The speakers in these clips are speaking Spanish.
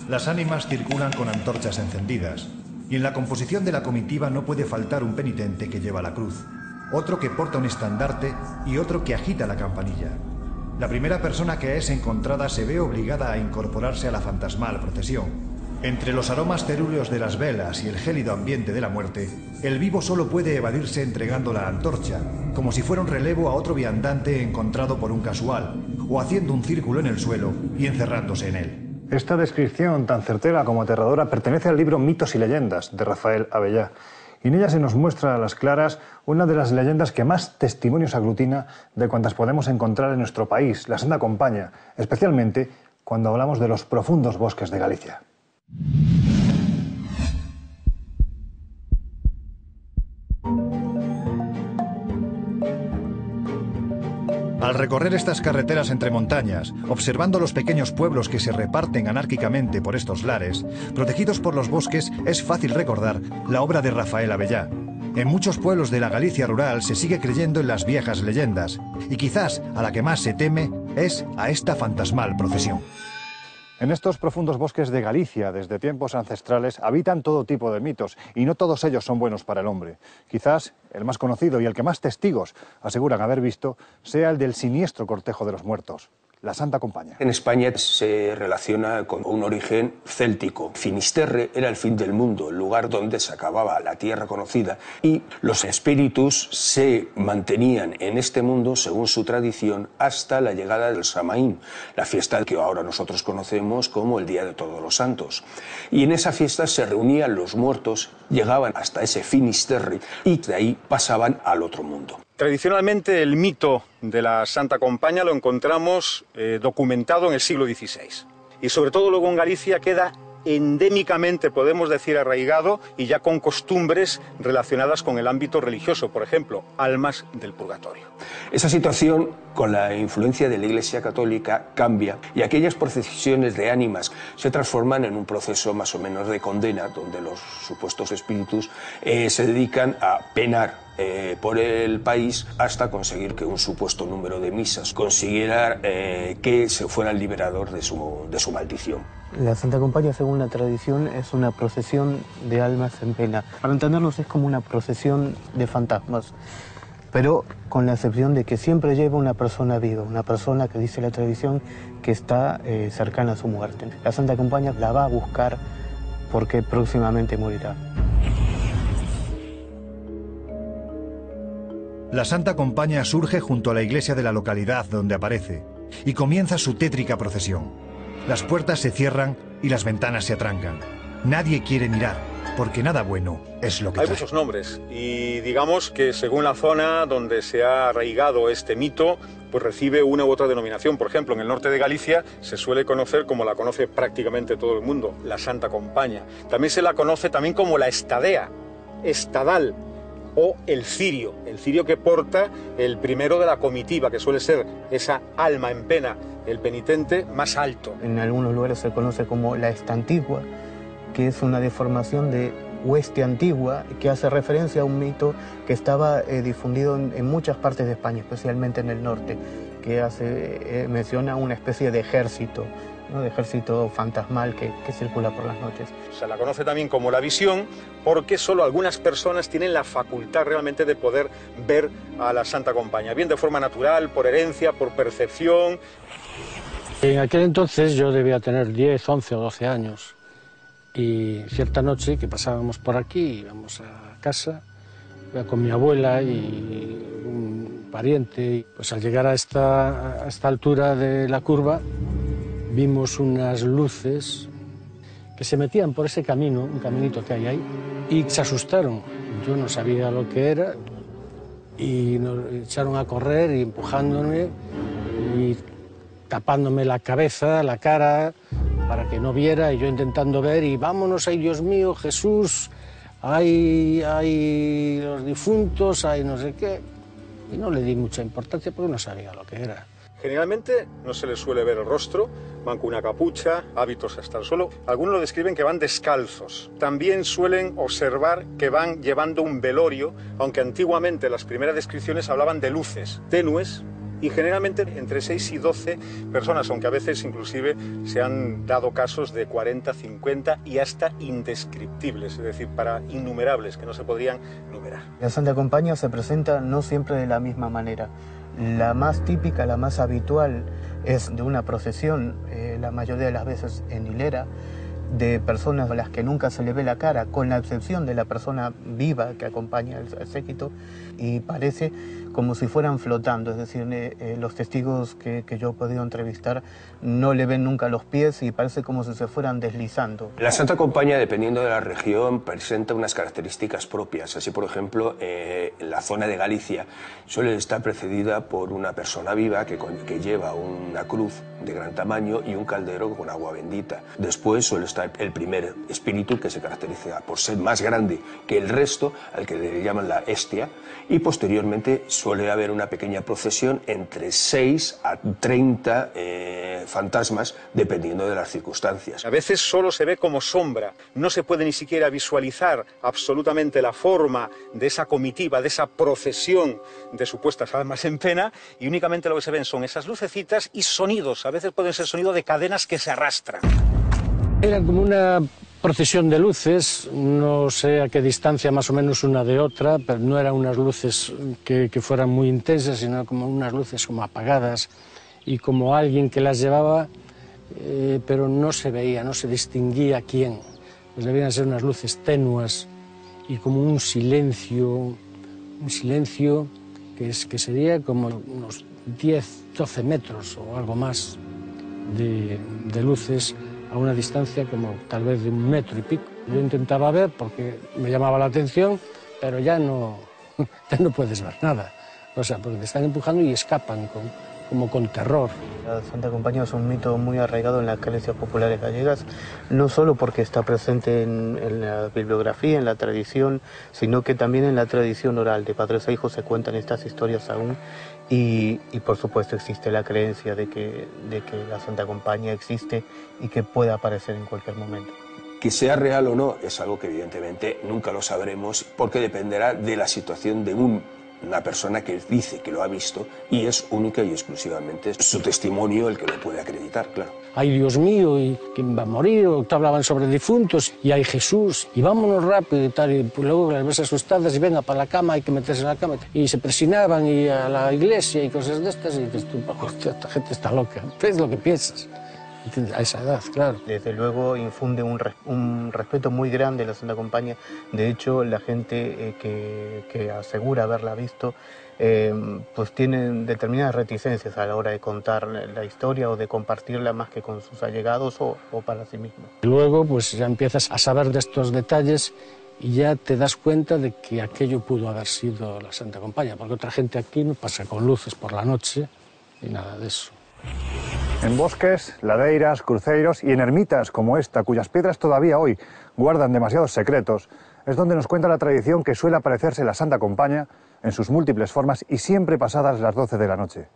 Las ánimas circulan con antorchas encendidas, y en la composición de la comitiva no puede faltar un penitente que lleva la cruz, otro que porta un estandarte y otro que agita la campanilla. La primera persona que es encontrada se ve obligada a incorporarse a la fantasmal procesión. Entre los aromas cerúleos de las velas y el gélido ambiente de la muerte, el vivo solo puede evadirse entregando la antorcha, como si fuera un relevo a otro viandante encontrado por un casual, o haciendo un círculo en el suelo y encerrándose en él. Esta descripción tan certera como aterradora pertenece al libro Mitos y Leyendas de Rafael Abellá. Y en ella se nos muestra a las claras una de las leyendas que más testimonios aglutina de cuantas podemos encontrar en nuestro país, la Santa Compaña, especialmente cuando hablamos de los profundos bosques de Galicia. Al recorrer estas carreteras entre montañas, observando los pequeños pueblos que se reparten anárquicamente por estos lares, protegidos por los bosques, es fácil recordar la obra de Rafael Abellá. En muchos pueblos de la Galicia rural se sigue creyendo en las viejas leyendas, y quizás a la que más se teme es a esta fantasmal procesión. En estos profundos bosques de Galicia, desde tiempos ancestrales, habitan todo tipo de mitos, y no todos ellos son buenos para el hombre. Quizás el más conocido y el que más testigos aseguran haber visto sea el del siniestro cortejo de los muertos, la Santa Compaña. En España se relaciona con un origen céltico. Finisterre era el fin del mundo, el lugar donde se acababa la tierra conocida, y los espíritus se mantenían en este mundo, según su tradición, hasta la llegada del Samaín, la fiesta que ahora nosotros conocemos como el Día de Todos los Santos. Y en esa fiesta se reunían los muertos, llegaban hasta ese Finisterre y de ahí pasaban al otro mundo. Tradicionalmente el mito de la Santa Compaña lo encontramos documentado en el siglo XVI. Y sobre todo luego en Galicia queda endémicamente, podemos decir, arraigado y ya con costumbres relacionadas con el ámbito religioso, por ejemplo, almas del purgatorio. Esa situación, con la influencia de la Iglesia Católica, cambia y aquellas procesiones de ánimas se transforman en un proceso más o menos de condena, donde los supuestos espíritus se dedican a penar por el país hasta conseguir que un supuesto número de misas consiguiera que se fuera el liberador de su maldición. La Santa Compaña, según la tradición, es una procesión de almas en pena. Para entendernos, es como una procesión de fantasmas, pero con la excepción de que siempre lleva una persona viva, una persona que dice la tradición que está cercana a su muerte. La Santa Compaña la va a buscar porque próximamente morirá. La Santa Compaña surge junto a la iglesia de la localidad donde aparece y comienza su tétrica procesión. Las puertas se cierran y las ventanas se atrancan. Nadie quiere mirar, porque nada bueno es lo que Hay trae. muchos nombres y digamos que según la zona donde se ha arraigado este mito, pues recibe una u otra denominación. Por ejemplo, en el norte de Galicia se suele conocer, como la conoce prácticamente todo el mundo, la Santa Compaña. También se la conoce también como la estadea, estadal, o el cirio que porta el primero de la comitiva, que suele ser esa alma en pena, el penitente más alto. En algunos lugares se conoce como la estantigua, que es una deformación de hueste antigua, que hace referencia a un mito que estaba difundido en muchas partes de España, especialmente en el norte, que menciona una especie de ejército, ¿no? De ejército fantasmal que circula por las noches. Se la conoce también como la visión, porque solo algunas personas tienen la facultad realmente de poder ver a la Santa Compaña, bien de forma natural, por herencia, por percepción. En aquel entonces yo debía tener 10, 11 o 12 años, y cierta noche que pasábamos por aquí, íbamos a casa, iba con mi abuela y un pariente, pues al llegar a esta altura de la curva vimos unas luces que se metían por ese camino, un caminito que hay ahí, y se asustaron. Yo no sabía lo que era y nos echaron a correr y empujándome y tapándome la cabeza, la cara, para que no viera, y yo intentando ver, y vámonos, ay Dios mío, Jesús, hay los difuntos, hay no sé qué. Y no le di mucha importancia porque no sabía lo que era. Generalmente no se les suele ver el rostro, van con una capucha, hábitos hasta el suelo. Algunos lo describen que van descalzos. También suelen observar que van llevando un velorio, aunque antiguamente las primeras descripciones hablaban de luces tenues y generalmente entre 6 y 12 personas, aunque a veces inclusive se han dado casos de 40, 50 y hasta indescriptibles, es decir, para innumerables que no se podrían numerar. La Santa Compañía se presenta no siempre de la misma manera. La más típica, la más habitual es de una procesión, la mayoría de las veces en hilera, de personas a las que nunca se le ve la cara, con la excepción de la persona viva que acompaña al séquito, y parece como si fueran flotando, es decir, los testigos que yo he podido entrevistar no le ven nunca los pies y parece como si se fueran deslizando. La Santa Compañía, dependiendo de la región, presenta unas características propias. Así, por ejemplo, en la zona de Galicia suele estar precedida por una persona viva que lleva una cruz de gran tamaño y un caldero con agua bendita. Después suele estar el primer espíritu, que se caracteriza por ser más grande que el resto, al que le llaman la hestia, y posteriormente suele haber una pequeña procesión entre 6 a 30 fantasmas, dependiendo de las circunstancias. A veces solo se ve como sombra, no se puede ni siquiera visualizar absolutamente la forma de esa comitiva, de esa procesión de supuestas almas en pena, y únicamente lo que se ven son esas lucecitas y sonidos, a veces pueden ser sonidos de cadenas que se arrastran. Era como una procesión de luces, no sé a qué distancia más o menos una de otra, pero no eran unas luces que fueran muy intensas, sino como unas luces como apagadas y como alguien que las llevaba, pero no se veía, no se distinguía quién. Pues debían ser unas luces tenues y como un silencio que sería como unos 10, 12 metros o algo más de luces a una distancia como tal vez de 1 metro y pico. Yo intentaba ver porque me llamaba la atención, pero ya no puedes ver nada. O sea, porque te están empujando y escapan como con terror. La Santa Compañía es un mito muy arraigado en las creencias populares gallegas, no solo porque está presente en la bibliografía, en la tradición, sino que también en la tradición oral. De padres a hijos se cuentan estas historias aún. Y por supuesto existe la creencia de que la Santa Compañía existe y que puede aparecer en cualquier momento. Que sea real o no es algo que evidentemente nunca lo sabremos, porque dependerá de la situación de una persona que dice que lo ha visto, y es única y exclusivamente su testimonio el que lo puede acreditar, claro. Ay, Dios mío, ¿y quién va a morir? O te hablaban sobre difuntos, y hay Jesús, y vámonos rápido y tal, y pues luego las ves asustadas y venga para la cama, hay que meterse en la cama, y se presinaban y a la iglesia y cosas de estas, y dices tú, hostia, esta gente está loca, es lo que piensas. A esa edad, claro. Desde luego infunde un respeto muy grande a la Santa Compañía. De hecho, la gente que asegura haberla visto, pues tienen determinadas reticencias a la hora de contar la historia o de compartirla más que con sus allegados o para sí mismos. Luego, pues ya empiezas a saber de estos detalles y ya te das cuenta de que aquello pudo haber sido la Santa Compañía, porque otra gente aquí no pasa con luces por la noche y nada de eso. En bosques, ladeiras, cruceiros y en ermitas como esta, cuyas piedras todavía hoy guardan demasiados secretos, es donde nos cuenta la tradición que suele aparecerse la Santa Compañía en sus múltiples formas y siempre pasadas las 12 de la noche.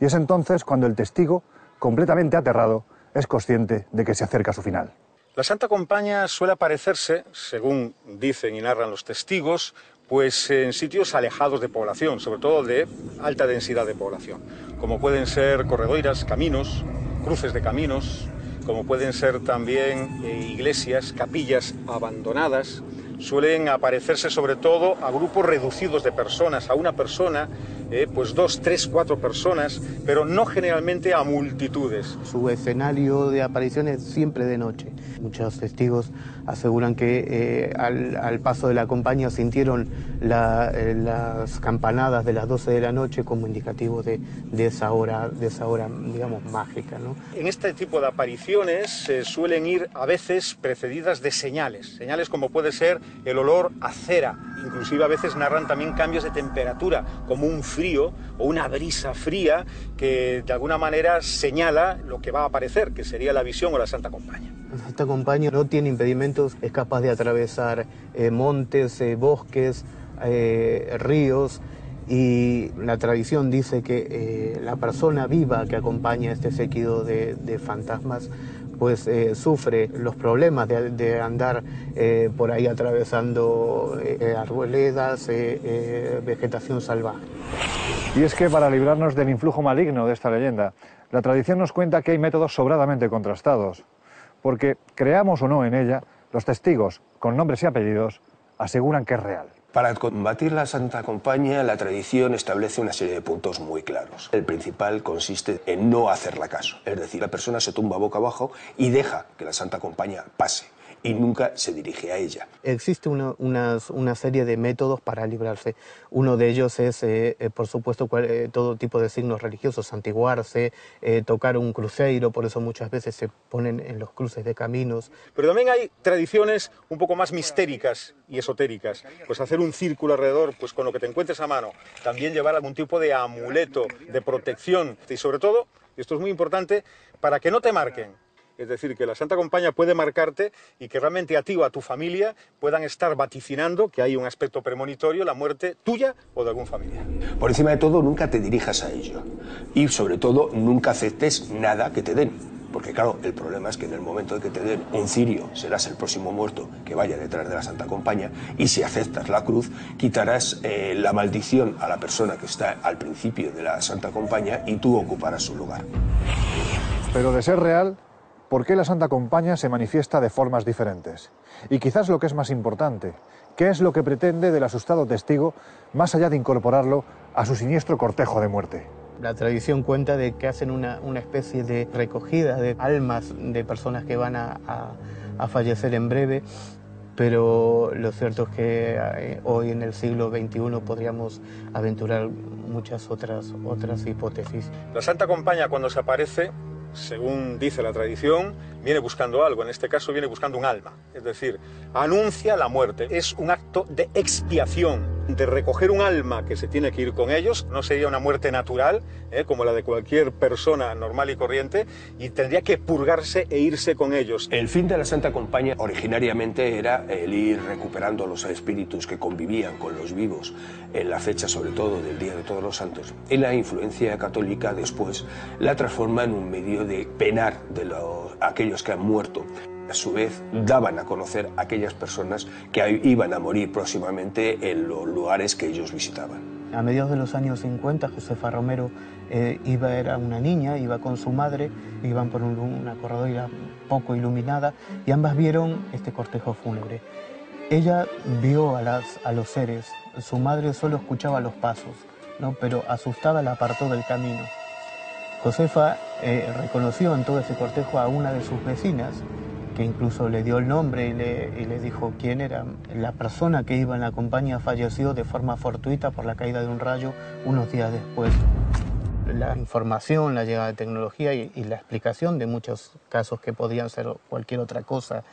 Y es entonces cuando el testigo, completamente aterrado, es consciente de que se acerca su final. La Santa Compañía suele aparecerse, según dicen y narran los testigos, pues en sitios alejados de población, sobre todo de alta densidad de población, como pueden ser corredoiras, caminos, cruces de caminos, como pueden ser también iglesias, capillas abandonadas. Suelen aparecerse sobre todo a grupos reducidos de personas, a una persona, pues 2, 3, 4 personas, pero no generalmente a multitudes. Su escenario de aparición es siempre de noche. Muchos testigos aseguran que al paso de la compañía sintieron las campanadas de las 12 de la noche como indicativo de esa hora, digamos, mágica, ¿no? En este tipo de apariciones suelen ir a veces precedidas de señales como puede ser el olor a cera. Inclusive a veces narran también cambios de temperatura, como un frío o una brisa fría que de alguna manera señala lo que va a aparecer, que sería la visión o la Santa Compañía. La Santa Compañía no tiene impedimentos, es capaz de atravesar montes, bosques, ríos, y la tradición dice que la persona viva que acompaña este séquito de fantasmas pues sufre los problemas de andar por ahí atravesando arboledas, vegetación salvaje. Y es que para librarnos del influjo maligno de esta leyenda, la tradición nos cuenta que hay métodos sobradamente contrastados, porque creamos o no en ella, los testigos, con nombres y apellidos, aseguran que es real. Para combatir la Santa Compaña, la tradición establece una serie de puntos muy claros. El principal consiste en no hacerla caso, es decir, la persona se tumba boca abajo y deja que la Santa Compaña pase y nunca se dirige a ella. Existe una serie de métodos para librarse. Uno de ellos es, por supuesto, todo tipo de signos religiosos, santiguarse, tocar un cruceiro, por eso muchas veces se ponen en los cruces de caminos. Pero también hay tradiciones un poco más mistéricas y esotéricas. Pues hacer un círculo alrededor, pues con lo que te encuentres a mano. También llevar algún tipo de amuleto, de protección. Y sobre todo, y esto es muy importante, para que no te marquen. Es decir, que la Santa Compaña puede marcarte y que realmente a ti o a tu familia puedan estar vaticinando que hay un aspecto premonitorio, la muerte tuya o de algún familiar. Por encima de todo, nunca te dirijas a ello. Y sobre todo, nunca aceptes nada que te den. Porque claro, el problema es que en el momento de que te den un cirio, serás el próximo muerto que vaya detrás de la Santa Compaña, y si aceptas la cruz, quitarás la maldición a la persona que está al principio de la Santa Compaña y tú ocuparás su lugar. Pero de ser real, ¿por qué la Santa Compaña se manifiesta de formas diferentes? Y quizás lo que es más importante, ¿qué es lo que pretende del asustado testigo más allá de incorporarlo a su siniestro cortejo de muerte? La tradición cuenta de que hacen una especie de recogida de almas de personas que van a fallecer en breve, pero lo cierto es que hoy en el siglo XXI podríamos aventurar muchas otras hipótesis. La Santa Compaña, cuando se aparece, según dice la tradición, viene buscando algo, en este caso viene buscando un alma, es decir, anuncia la muerte, es un acto de expiación, de recoger un alma que se tiene que ir con ellos, no sería una muerte natural, como la de cualquier persona normal y corriente, y tendría que purgarse e irse con ellos. El fin de la Santa Compaña originariamente era el ir recuperando los espíritus que convivían con los vivos en la fecha sobre todo del Día de Todos los Santos, y la influencia católica después la transforma en un medio de penar de aquellos que han muerto. A su vez, daban a conocer a aquellas personas que iban a morir próximamente en los lugares que ellos visitaban. A mediados de los años 50, Josefa Romero era una niña, iba con su madre, iban por una corredora poco iluminada y ambas vieron este cortejo fúnebre. Ella vio a los seres, su madre solo escuchaba los pasos, ¿no? Pero asustada la apartó del camino. Josefa reconoció en todo ese cortejo a una de sus vecinas, que incluso le dio el nombre y le dijo quién era. La persona que iba en la compañía falleció de forma fortuita por la caída de un rayo unos días después. La información, la llegada de tecnología y la explicación de muchos casos que podían ser cualquier otra cosa,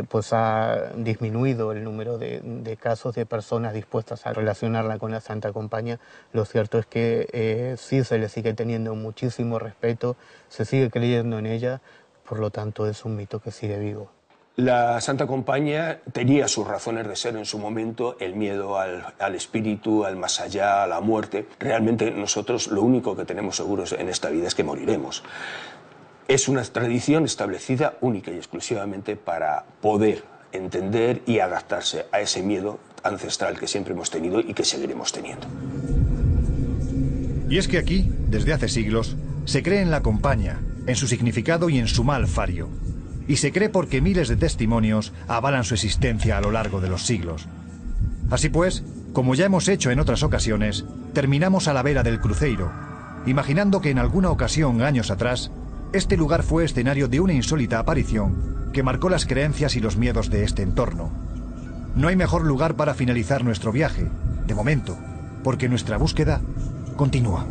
pues ha disminuido el número de casos de personas dispuestas a relacionarla con la Santa Compañía. Lo cierto es que sí se le sigue teniendo muchísimo respeto, se sigue creyendo en ella, por lo tanto es un mito que sigue vivo. La Santa Compañía tenía sus razones de ser en su momento, el miedo al espíritu, al más allá, a la muerte. Realmente nosotros lo único que tenemos seguros en esta vida es que moriremos. Es una tradición establecida única y exclusivamente para poder entender y adaptarse a ese miedo ancestral que siempre hemos tenido y que seguiremos teniendo. Y es que aquí, desde hace siglos, se cree en la Compaña, en su significado y en su mal fario. Y se cree porque miles de testimonios avalan su existencia a lo largo de los siglos. Así pues, como ya hemos hecho en otras ocasiones, terminamos a la vera del cruceiro, imaginando que en alguna ocasión, años atrás, este lugar fue escenario de una insólita aparición que marcó las creencias y los miedos de este entorno. No hay mejor lugar para finalizar nuestro viaje, de momento, porque nuestra búsqueda continúa.